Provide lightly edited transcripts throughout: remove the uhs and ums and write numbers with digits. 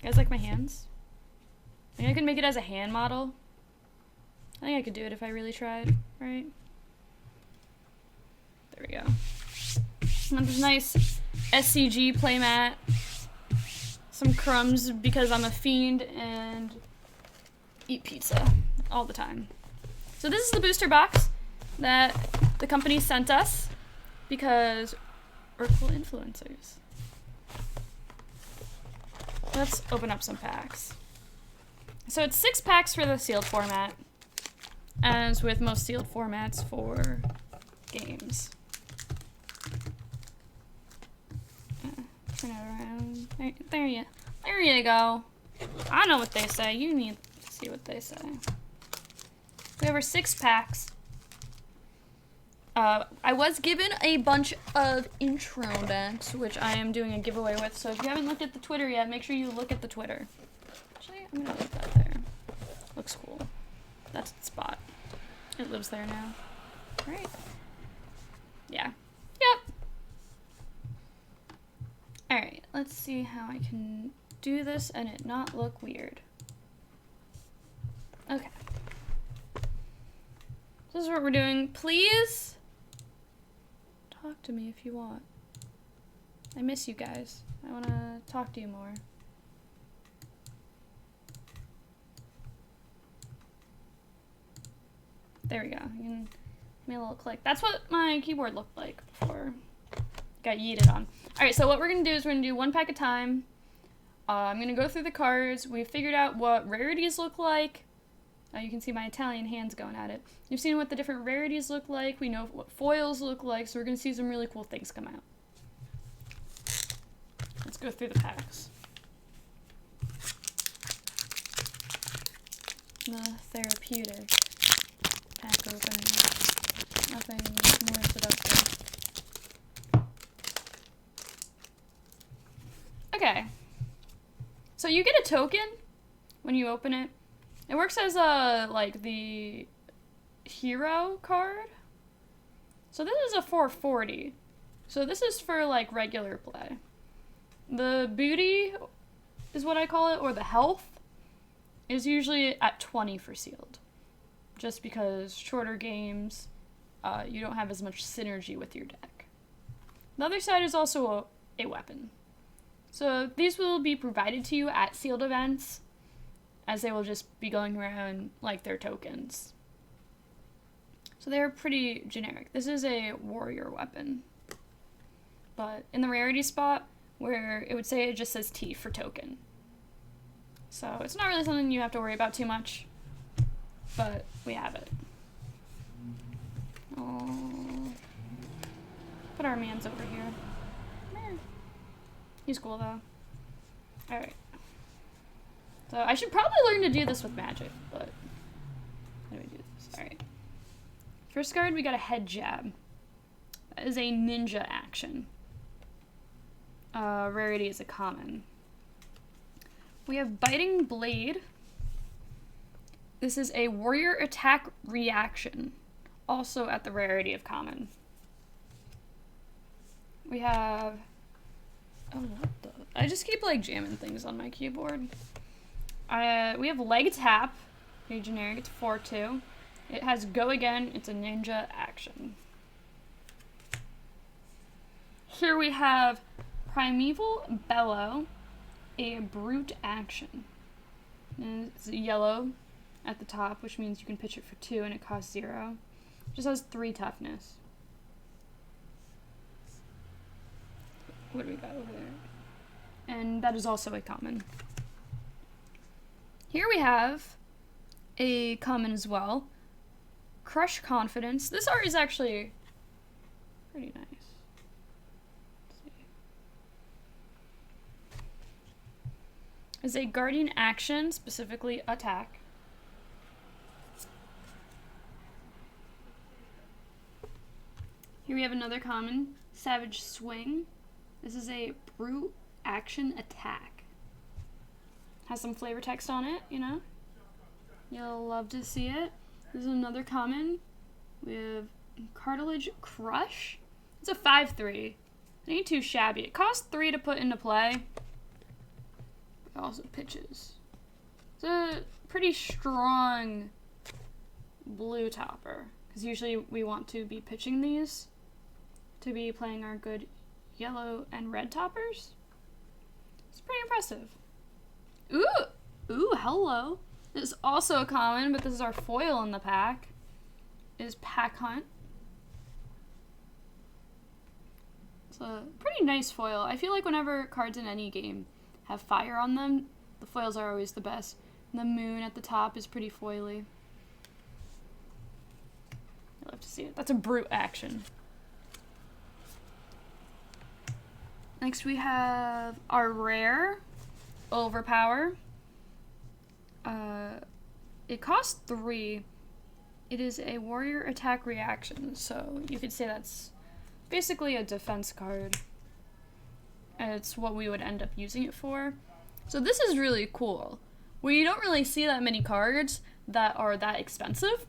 You guys like my hands? I think I could make it as a hand model. I think I could do it if I really tried, right? There we go. And there's a nice SCG playmat. Some crumbs because I'm a fiend and eat pizza all the time. So this is the booster box that the company sent us because we're cool influencers. Let's open up some packs. So it's 6 packs for the sealed format, as with most sealed formats for games. Turn it around. There you go. I know what they say. You need to see what they say. We have our 6 packs. I was given a bunch of intro decks, which I am doing a giveaway with. So if you haven't looked at the Twitter yet, make sure you look at the Twitter. Actually, I'm gonna leave that there. Looks cool. That's the spot. It lives there now. Right? Yeah. Yep. Alright, let's see how I can do this and it not look weird. Okay. This is what we're doing. Please talk to me if you want. I miss you guys. I want to talk to you more. There we go. You can give me a little click. That's what my keyboard looked like before it got yeeted on. Alright, so what we're going to do is we're going to do 1 pack at a time. I'm going to go through the cards. We've figured out what rarities look like. You can see my Italian hands going at it. You've seen what the different rarities look like. We know what foils look like, so we're going to see some really cool things come out. Let's go through the packs. The therapeutic pack opening. Nothing more seductive. Okay. So you get a token when you open it. It works as like the hero card. So this is a 440. So this is for like regular play. The booty is what I call it, or the health, is usually at 20 for sealed. Just because shorter games, you don't have as much synergy with your deck. The other side is also a weapon. So these will be provided to you at sealed events, as they will just be going around like their tokens. So they're pretty generic. This is a warrior weapon. But in the rarity spot, where it would say it just says T for token. So it's not really something you have to worry about too much, but we have it. Oh, put our mans over here. He's cool though. Alright. So I should probably learn to do this with magic, but how do we do this? Alright. First card, we got a head jab. That is a ninja action. Rarity is a common. We have biting blade. This is a warrior attack reaction, also at the rarity of common. We have, oh, what the, I just keep like jamming things on my keyboard. We have leg tap, pretty generic, it's 4/2. It has go again, it's a ninja action. Here we have Primeval Bellow, a brute action. And it's yellow at the top, which means you can pitch it for 2 and it costs 0. It just has 3 toughness. What do we got over there? And that is also a common. Here we have a common as well. Crush Confidence. This art is actually pretty nice. Is a guardian action, specifically attack. Here we have another common, Savage Swing. This is a brute action attack. Has some flavor text on it, you know? You'll love to see it. This is another common. We have Cartilage Crush. It's a 5/3. It ain't too shabby. It costs 3 to put into play. It also pitches. It's a pretty strong blue topper, because usually we want to be pitching these to be playing our good yellow and red toppers. It's pretty impressive. Ooh, hello. This is also a common, but this is our foil in the pack. It is Pack Hunt. It's a pretty nice foil. I feel like whenever cards in any game have fire on them, the foils are always the best. And the moon at the top is pretty foily. I love to see it. That's a brute action. Next we have our rare, Overpower. It costs 3. It is a warrior attack reaction, so you could say that's basically a defense card. And it's what we would end up using it for. So this is really cool. We don't really see that many cards that are that expensive.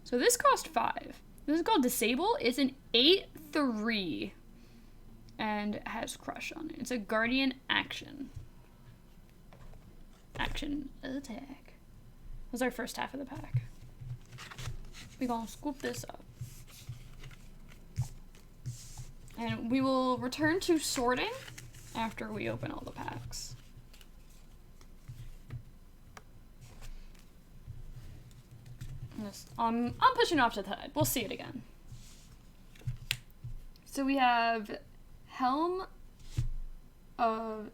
So this cost 5. This is called Disable. It's an 8/3. And it has Crush on it. It's a Guardian action. Action attack. That was our first half of the pack. We're gonna scoop this up. And we will return to sorting after we open all the packs. I'm pushing off to the side. We'll see it again. So we have Helm of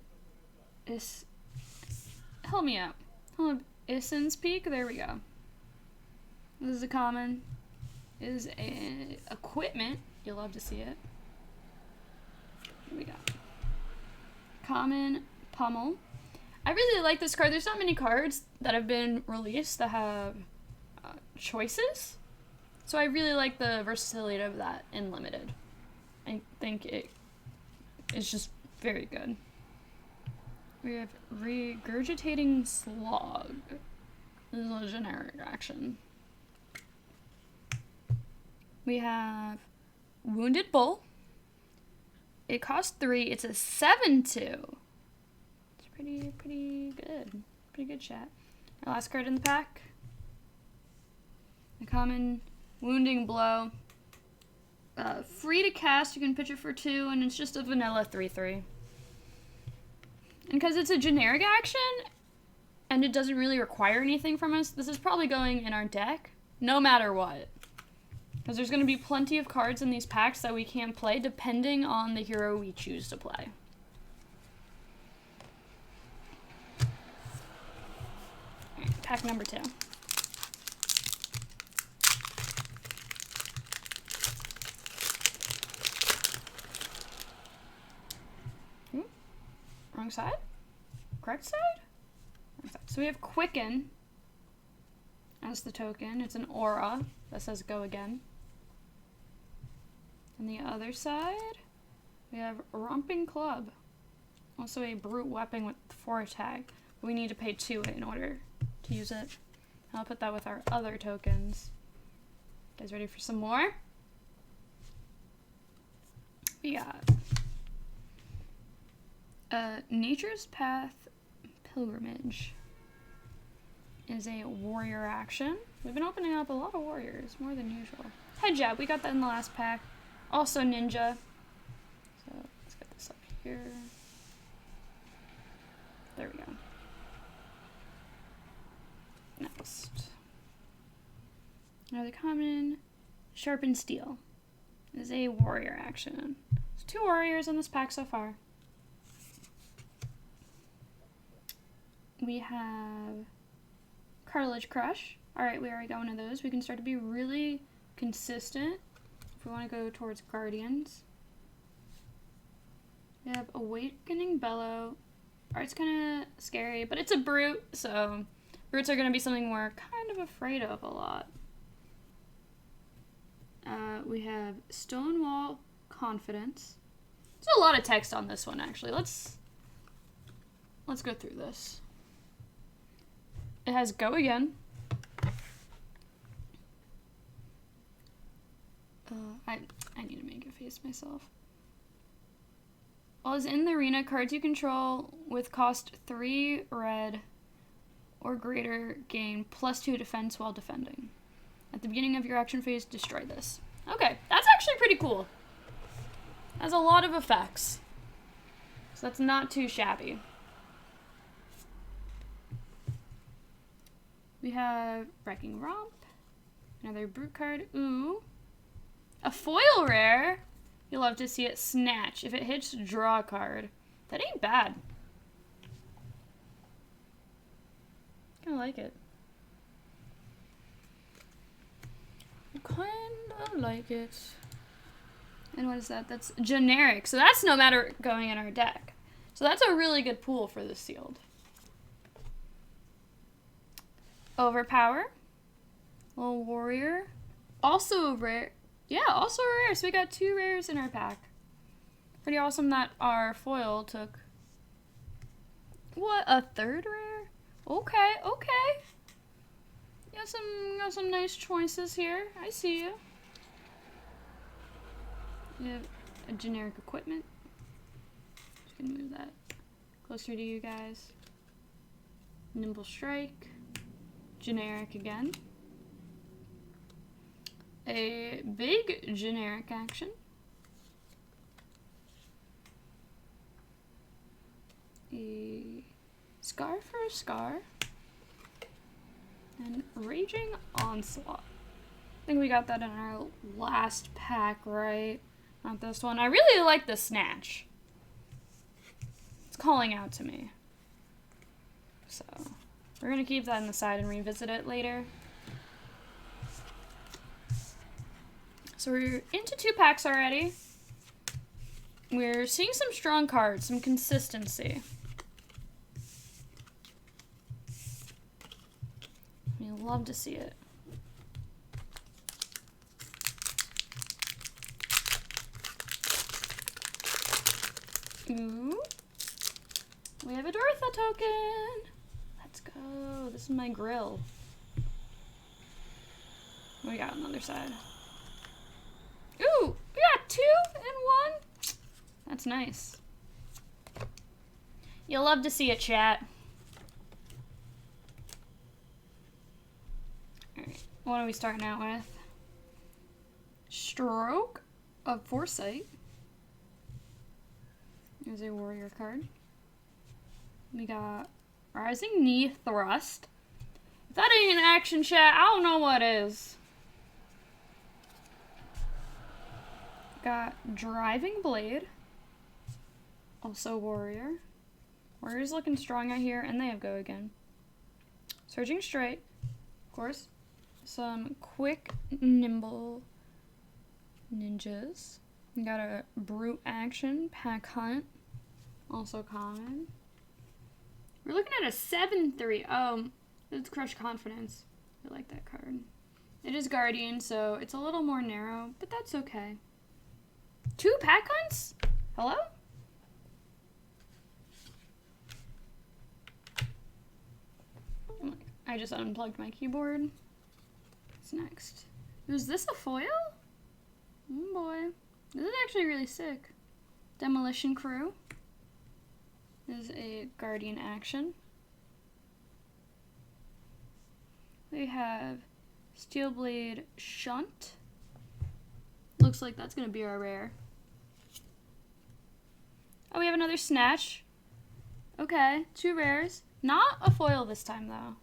help me out. Helm of Issen's Peak. There we go. This is a common. It is a equipment. You'll love to see it. Here we go. Common Pummel. I really like this card. There's not many cards that have been released that have choices. So I really like the versatility of that in Limited. I think it is just very good. We have Regurgitating Slog. This is a generic action. We have Wounded Bull. It costs 3. It's a 7/2. It's pretty good. Pretty good chat. Our last card in the pack. A common Wounding Blow. Free to cast, you can pitch it for 2, and it's just a vanilla 3/3. And because it's a generic action, and it doesn't really require anything from us, this is probably going in our deck, no matter what. Because there's going to be plenty of cards in these packs that we can play, depending on the hero we choose to play. Alright, pack number 2. Wrong side? Correct side? Wrong side. So we have Quicken as the token. It's an aura that says go again. On the other side, we have Romping Club. Also a brute weapon with 4 attack. But we need to pay 2 in order to use it. I'll put that with our other tokens. You guys ready for some more? We got Nature's Path Pilgrimage is a warrior action. We've been opening up a lot of warriors, more than usual. Head Jab, we got that in the last pack. Also Ninja. So let's get this up here. There we go. Next. Another common, Sharpened Steel is a warrior action. There's 2 warriors in this pack so far. We have Cartilage Crush. Alright, we already got one of those. We can start to be really consistent if we want to go towards Guardians. We have Awakening Bellow. Art's kind of scary, but it's a brute, so brutes are going to be something we're kind of afraid of a lot. We have Stonewall Confidence. There's a lot of text on this one, actually. Let's go through this. It has Go Again. I need to make it face myself. While it's in the arena, cards you control with cost 3 red or greater gain +2 defense while defending. At the beginning of your action phase, destroy this. Okay, that's actually pretty cool. Has a lot of effects. So that's not too shabby. We have Wrecking Romp. Another Brute card. Ooh. A foil rare. You'll love to see it. Snatch. If it hits, draw a card. That ain't bad. I like it. Kind of like it. And what is that? That's generic. So that's no matter going in our deck. So that's a really good pool for the sealed. Overpower. Little warrior. Also rare. Yeah, also rare. So we got 2 rares in our pack. Pretty awesome that our foil took... What? A 3rd rare? Okay, okay. Got some nice choices here. I see you. You have a generic equipment. Just gonna move that closer to you guys. Nimble Strike. Generic again. A big generic action. A Scar for a Scar. And Raging Onslaught. I think we got that in our last pack, right? Not this one. I really like the Snatch. It's calling out to me. So, we're going to keep that on the side and revisit it later. So we're into 2 packs already. We're seeing some strong cards, some consistency. We love to see it. Ooh. We have a Dorotha token. Let's go. This is my grill. What we got on the other side? Ooh, we got 2 in 1. That's nice. You'll love to see it, chat. Alright, what are we starting out with? Stroke of Foresight. There's a warrior card. We got Rising Knee Thrust. If that ain't an action, chat, I don't know what is. Got Driving Blade. Also warrior. Warrior's looking strong out here, and they have go again. Surging Straight, of course. Some quick, nimble ninjas. We got a Brute action, Pack Hunt. Also common. We're looking at a 7/3. Oh, it's Crush Confidence. I like that card. It is Guardian, so it's a little more narrow, but that's okay. 2 Pack Hunts? Hello? I just unplugged my keyboard. What's next? Is this a foil? Oh boy. This is actually really sick. Demolition Crew. This is a Guardian action. We have Steelblade Shunt. Looks like that's going to be our rare. Oh, we have another Snatch. Okay, 2 rares. Not a foil this time, though.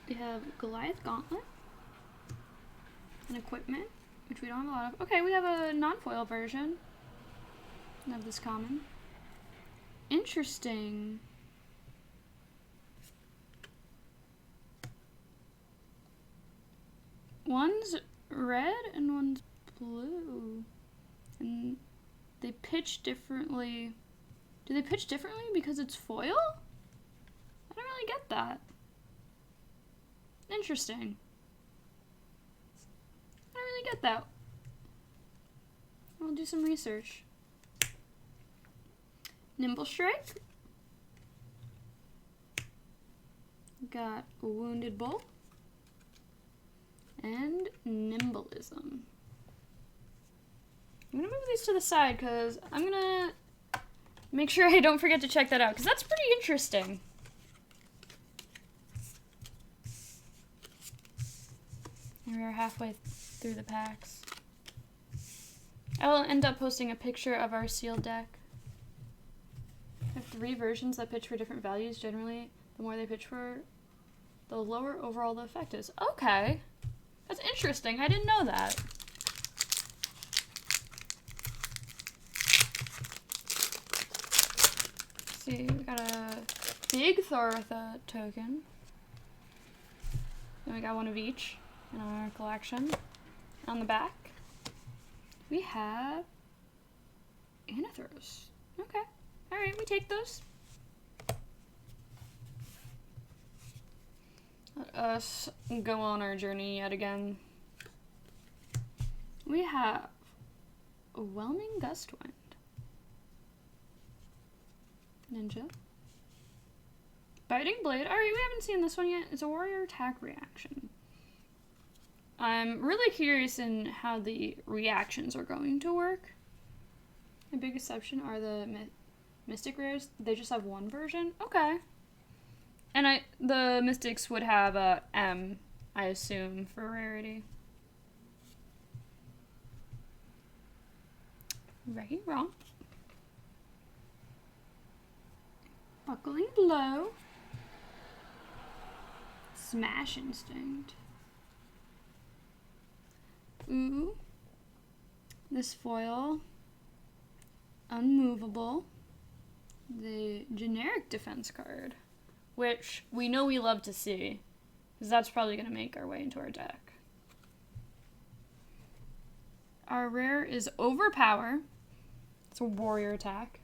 We have Goliath Gauntlet. And equipment, which we don't have a lot of. Okay, we have a non-foil version of this common. Interesting. One's red and one's blue. And they pitch differently. Do they pitch differently because it's foil? I don't really get that. Interesting. I don't really get that. I'll do some research. Nimble Strike. Got a Wounded Bull. and Nimbleism. I'm gonna move these to the side because I'm gonna make sure I don't forget to check that out because that's pretty interesting. And we're halfway through the packs. I will end up posting a picture of our sealed deck. I have 3 versions that pitch for different values. Generally, the more they pitch for, the lower overall the effect is. Okay. That's interesting. I didn't know that. Let's see, we got a big Thorotha token. Then we got one of each in our collection. On the back, we have Anathros. Okay. Alright, we take those. Let us go on our journey yet again. We have a Whelming Gustwind. Ninja. Biting Blade. Alright, we haven't seen this one yet. It's a warrior attack reaction. I'm really curious in how the reactions are going to work. My big exception are the Mystic Rares. They just have one version. Okay. And the Mystics would have a M, I assume, for rarity. Right, wrong. Buckling Blow. Smash Instinct. Ooh. This foil. Unmovable. The generic defense card, which we know we love to see, because that's probably going to make our way into our deck. Our rare is Overpower. It's a warrior attack.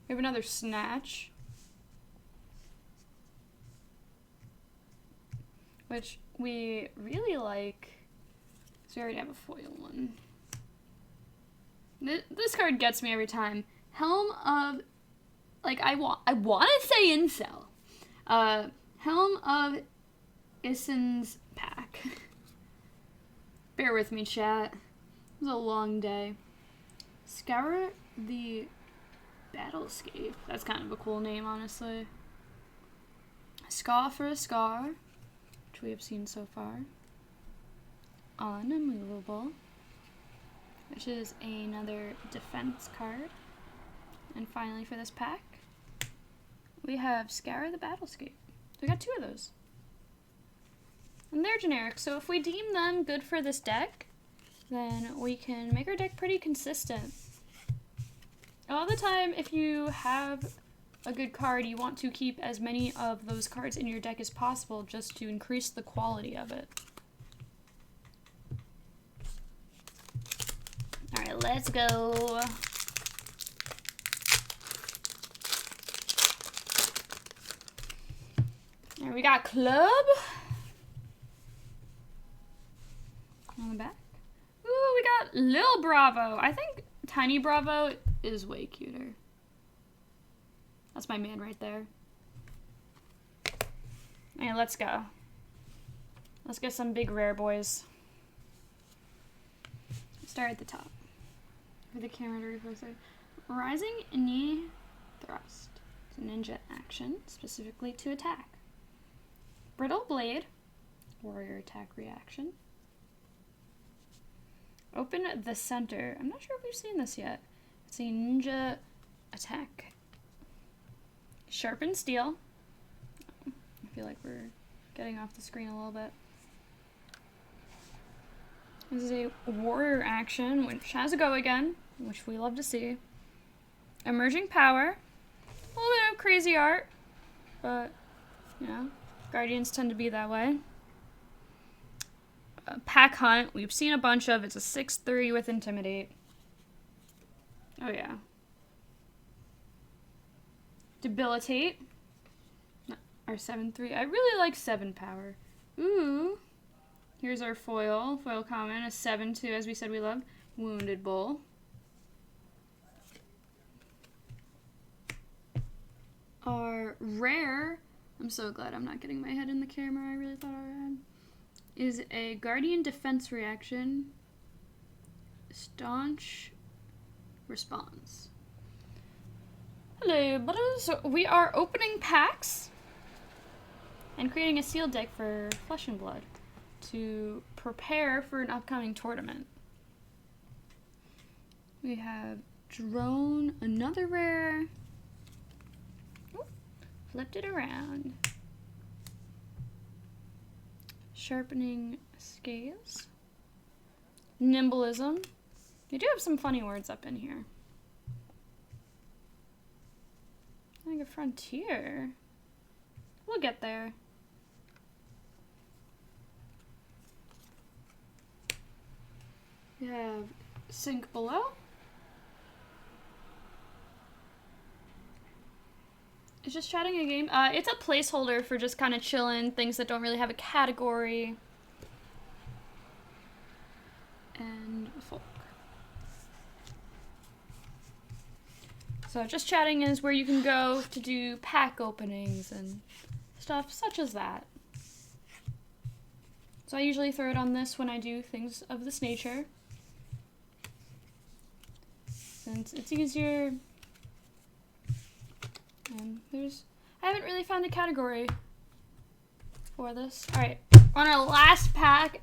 We have another Snatch, which we really like, so we already have a foil one. This card gets me every time. Helm of, like, I want to say Incel. Helm of Issen's pack. Bear with me, chat. It was a long day. Scour the Battlescape. That's kind of a cool name, honestly. Scar for a Scar, which we have seen so far. Unmovable, which is another defense card. And finally for this pack, we have Scour the Battlescape. We got 2 of those. And they're generic, so if we deem them good for this deck, then we can make our deck pretty consistent. A lot of the time, if you have a good card, you want to keep as many of those cards in your deck as possible just to increase the quality of it. Alright, let's go. There we got Club. On the back. Ooh, we got Lil Bravo. I think Tiny Bravo is way cuter. That's my man right there. Alright, let's go. Let's get some big rare boys. Start at the top. For the camera to refocus it. Rising Knee Thrust. It's a ninja action, specifically to attack. Brittle Blade. Warrior attack reaction. Open the Center. I'm not sure if we've seen this yet. It's a ninja attack. Sharpened Steel. I feel like we're getting off the screen a little bit. This is a warrior action, which has a go again, which we love to see. Emerging Power. A little bit of crazy art, but, you know, Guardians tend to be that way. Pack Hunt, we've seen a bunch of. It's a 6/3 with Intimidate. Oh yeah. Debilitate. Our 7/3. I really like 7 power. Ooh. Here's our foil. Foil common. A 7/2, as we said we love. Wounded Bull. Our rare I'm so glad I'm not getting my head in the camera. I really thought I had. Is a Guardian defense reaction. Staunch response. Hello, butters. We are opening packs and creating a sealed deck for Flesh and Blood to prepare for an upcoming tournament. We have Drone, another rare. Ooh, flipped it around. Sharpening Scales. Nimbleism. You do have some funny words up in here. Like a Frontier. We'll get there. We have Sink Below. It's just chatting a game. It's a placeholder for just kind of chilling, things that don't really have a category. And Folk. So just chatting is where you can go to do pack openings and stuff such as that. So I usually throw it on this when I do things of this nature, since it's easier. And I haven't really found a category for this. Alright, on our last pack,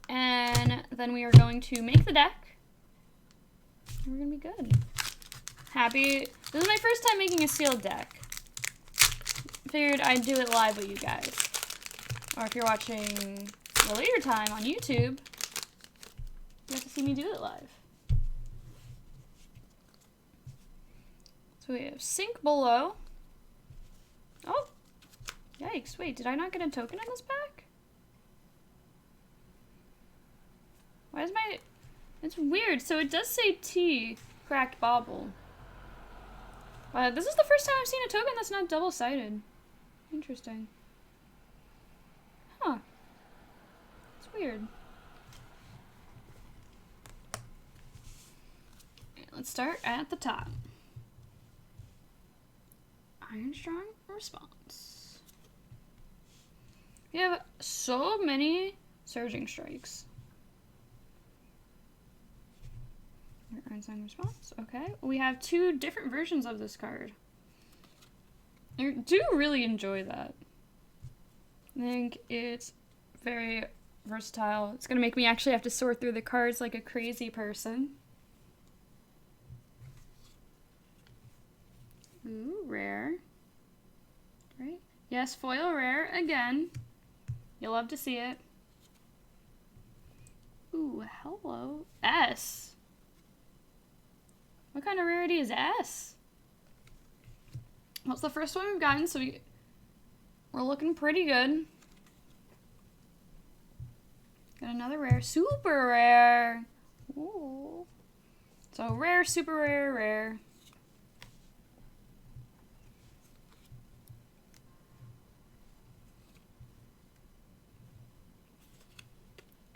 and then we are going to make the deck. We're gonna be good. Happy. This is my first time making a sealed deck. Figured I'd do it live with you guys. Or if you're watching the later time on YouTube, you have to see me do it live. So we have Sink Below. Oh! Yikes, wait, did I not get a token in this pack? Why is my... It's weird, so it does say T, Cracked Bauble. This is the first time I've seen a token that's not double-sided. Interesting. Huh. It's weird. Okay, let's start at the top. Ironstrong Response. We have so many Surging Strikes. Ironstrong Response. Okay. We have two different versions of this card. I do really enjoy that. I think it's very versatile. It's going to make me actually have to sort through the cards like a crazy person. Ooh, rare. Right? Yes, foil rare again. You'll love to see it. Ooh, hello. S. What kind of rarity is S? Well, it's the first one we've gotten, so we're looking pretty good. Got another rare. Super rare. Ooh. So rare, super rare, rare.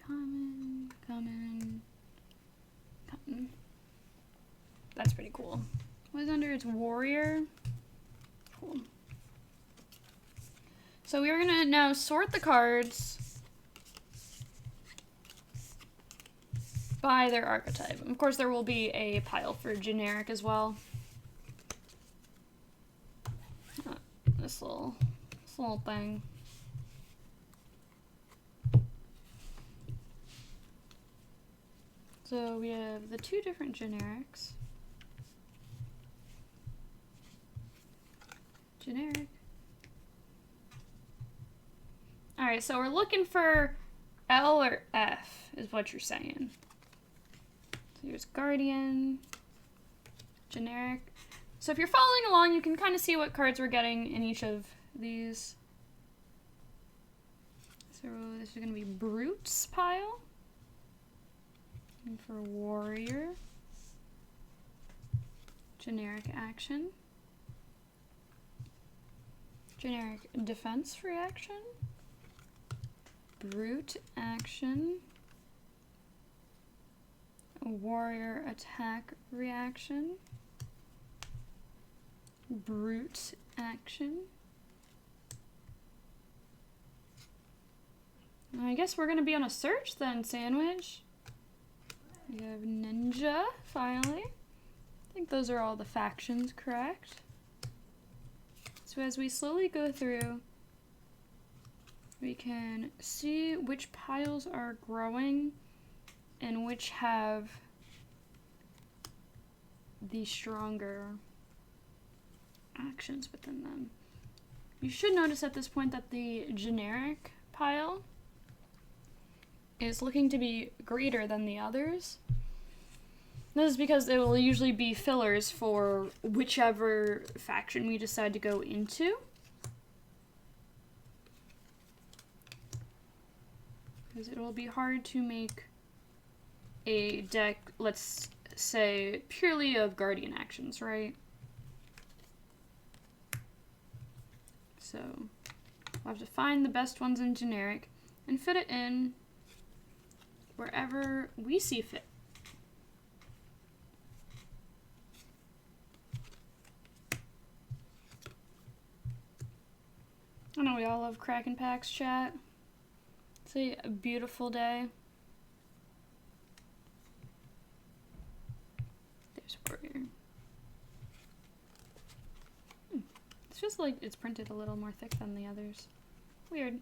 Common, common, common. That's pretty cool. What is under its warrior? Cool. So we are gonna now sort the cards by their archetype. Of course, there will be a pile for generic as well. This little thing. So we have the two different generics. Generic. Alright, so we're looking for L or F, is what you're saying. So here's Guardian, generic. So if you're following along, you can kind of see what cards we're getting in each of these. So this is going to be Brute's pile. And for Warrior, generic action. Generic defense reaction. Brute action. Warrior attack reaction. Brute action. I guess we're gonna be on a search then, Sandwich. We have Ninja, finally. I think those are all the factions, correct? So as we slowly go through, we can see which piles are growing and which have the stronger actions within them. You should notice at this point that the generic pile is looking to be greater than the others. This is because it will usually be fillers for whichever faction we decide to go into. Because it will be hard to make a deck, let's say, purely of Guardian actions, right? So we'll have to find the best ones in generic and fit it in wherever we see fit. I know we all love Kraken Packs, chat. It's a beautiful day. There's Warrior. It's just like it's printed a little more thick than the others. Weird.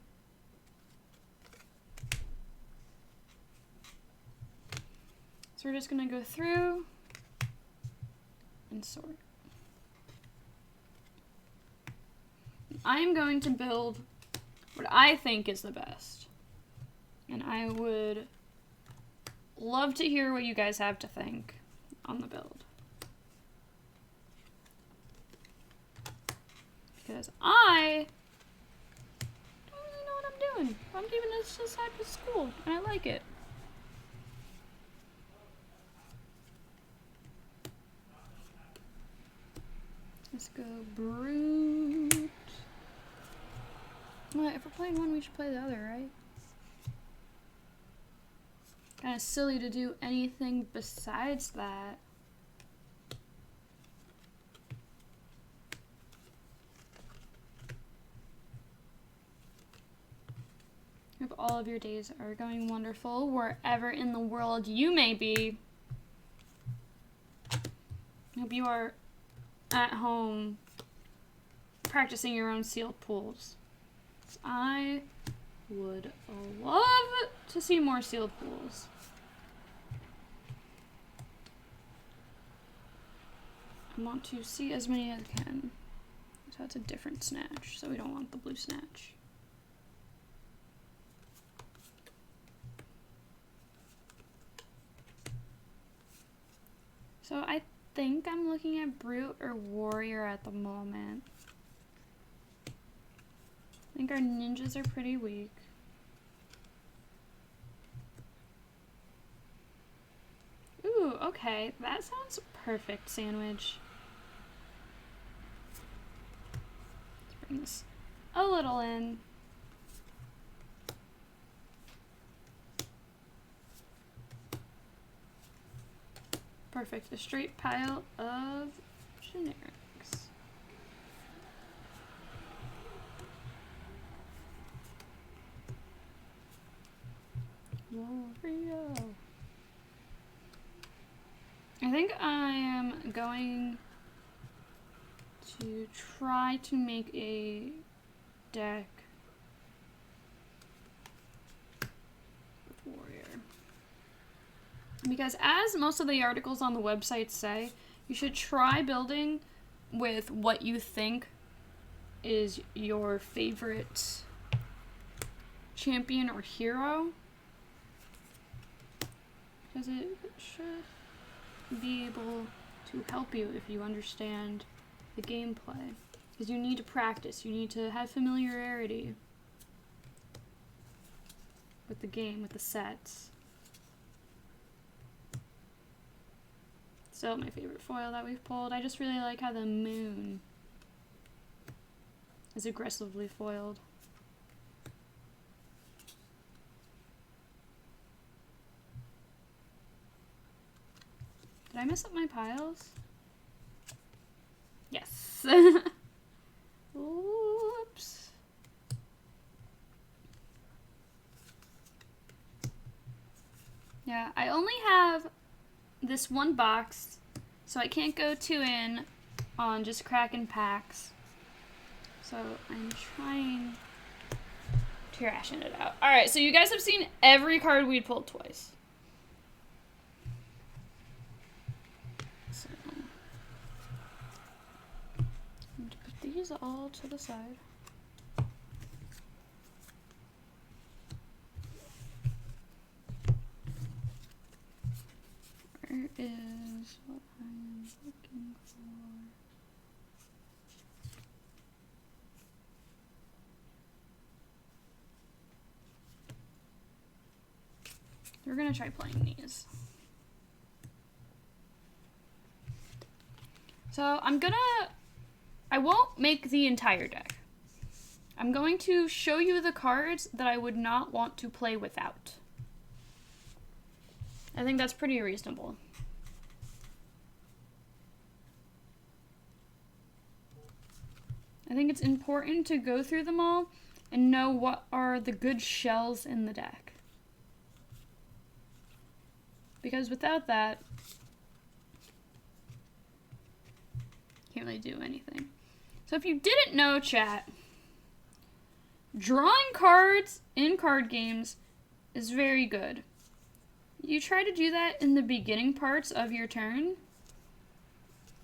So we're just gonna go through and sort. I'm going to build what I think is the best. And I would love to hear what you guys have to think on the build. Because I don't really know what I'm doing. I'm keeping this aside for school, and I like it. Let's go Brute. Well, if we're playing one, we should play the other, right? Kind of silly to do anything besides that. Hope all of your days are going wonderful wherever in the world you may be. Hope you are at home practicing your own sealed pools. I would love to see more sealed pools. I want to see as many as I can. So that's a different snatch, so we don't want the blue snatch. So I think I'm looking at Brute or Warrior at the moment. I think our ninjas are pretty weak. Ooh, okay. That sounds perfect, Sandwich. Let's bring this a little in. Perfect. A straight pile of generics. Wario. I think I am going to try to make a deck with Warrior. Because as most of the articles on the website say, you should try building with what you think is your favorite champion or hero. Because it should be able to help you if you understand the gameplay. Because you need to practice, you need to have familiarity with the game, with the sets. Still my favorite foil that we've pulled. I just really like how the moon is aggressively foiled. Did I mess up my piles? Yes. Oops. only have this one box, so I can't go 2 in on just cracking packs. So I'm trying to ration it out. Alright, so you guys have seen every card we pulled twice. So I'm going to put these all to the side. Where is what I'm looking for? We're gonna try playing these. So I won't make the entire deck. I'm going to show you the cards that I would not want to play without. I think that's pretty reasonable. I think it's important to go through them all and know what are the good shells in the deck. Because without that, you can't really do anything. So if you didn't know, chat, drawing cards in card games is very good. You try to do that in the beginning parts of your turn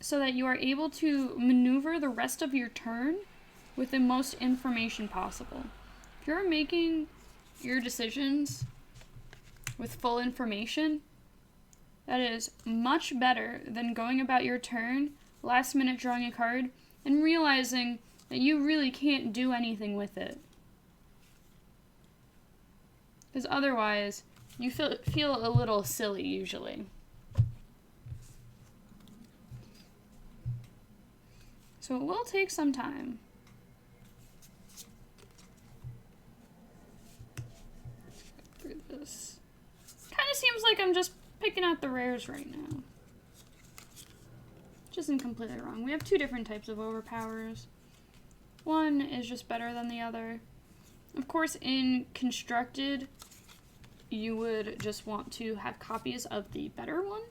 so that you are able to maneuver the rest of your turn with the most information possible. If you're making your decisions with full information, that is much better than going about your turn, last minute drawing a card, and realizing that you really can't do anything with it. Because otherwise, you feel a little silly usually. So it will take some time. Through this. Kind of seems like I'm just picking out the rares right now. Which isn't completely wrong. We have 2 different types of overpowers. One is just better than the other. Of course, in constructed, you would just want to have copies of the better one.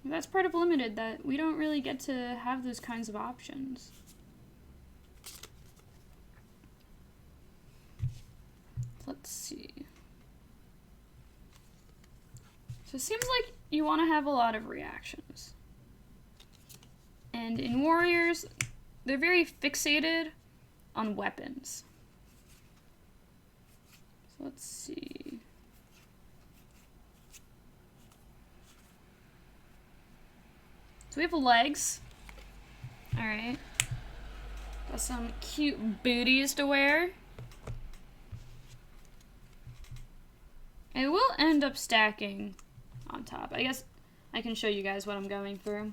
That's part of limited, that we don't really get to have those kinds of options. Let's see. So it seems like you want to have a lot of reactions. And in Warriors, they're very fixated on weapons. So let's see. So we have legs. Alright. Got some cute booties to wear. And it will end up stacking on top. I guess I can show you guys what I'm going through.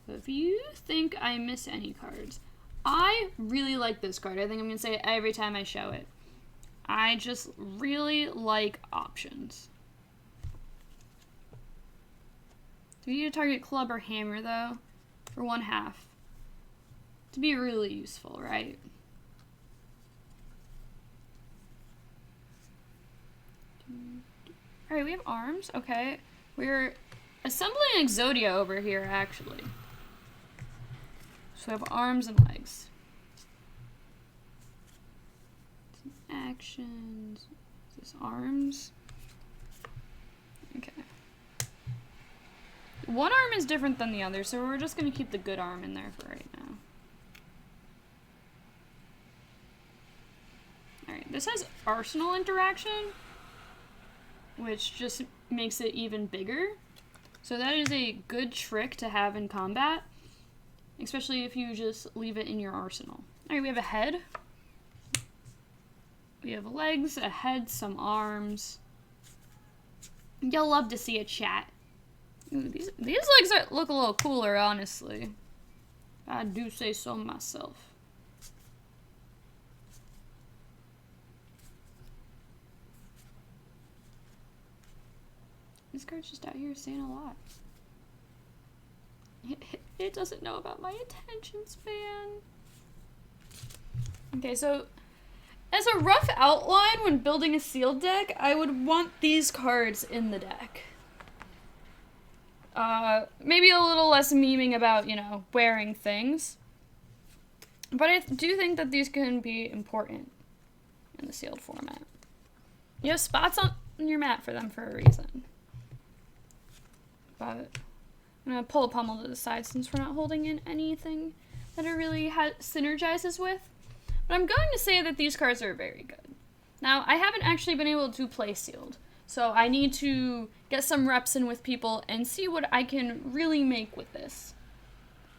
So if you think I miss any cards, I really like this card. I think I'm going to say it every time I show it. I just really like options. So you need to target club or hammer, though, for 1/2. To be really useful, right? Alright, we have arms. Okay. We're assembling Exodia over here, actually. So we have arms and legs. Some actions. Is this arms? Okay. One arm is different than the other, so we're just going to keep the good arm in there for right now. Alright, this has Arsenal interaction, which just makes it even bigger. So that is a good trick to have in combat, especially if you just leave it in your arsenal. Alright, we have a head. We have legs, a head, some arms. You'll love to see a chat. Ooh, these legs look a little cooler, honestly. I do say so myself. This card's just out here saying a lot. It doesn't know about my attention span. Okay, so As a rough outline when building a sealed deck, I would want these cards in the deck. Maybe a little less memeing about, you know, wearing things. But I do think that these can be important in the sealed format. You have spots on your mat for them for a reason. But I'm going to pull a pummel to the side since we're not holding in anything that it really synergizes with. But I'm going to say that these cards are very good. Now, I haven't actually been able to play sealed. So I need to get some reps in with people and see what I can really make with this.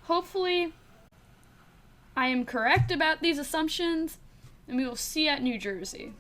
Hopefully, I am correct about these assumptions, and we will see at New Jersey.